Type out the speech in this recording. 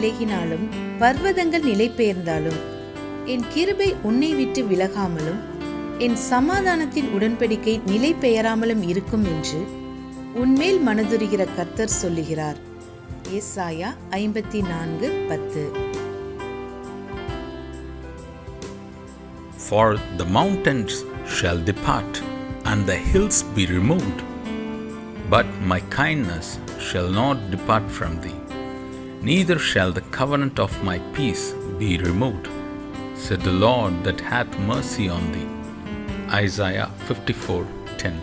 விலகினாலும் பர்வதங்கள் நிலை பெயர்ந்தாலும் என் கிருபை உன்னை விட்டு விலகாமலும் என் சமாதானத்தின் உடன்படிக்கை நிலை பெயராமலும் இருக்கும் என்று உன்மேல் மனதுருகிற கர்த்தர் சொல்லுகிறார். ஏசாயா 54:10. For the mountains shall depart, and the hills be removed, but my kindness shall not depart from thee, neither shall the covenant of my peace be removed, said the Lord that hath mercy on thee. Isaiah 54:10.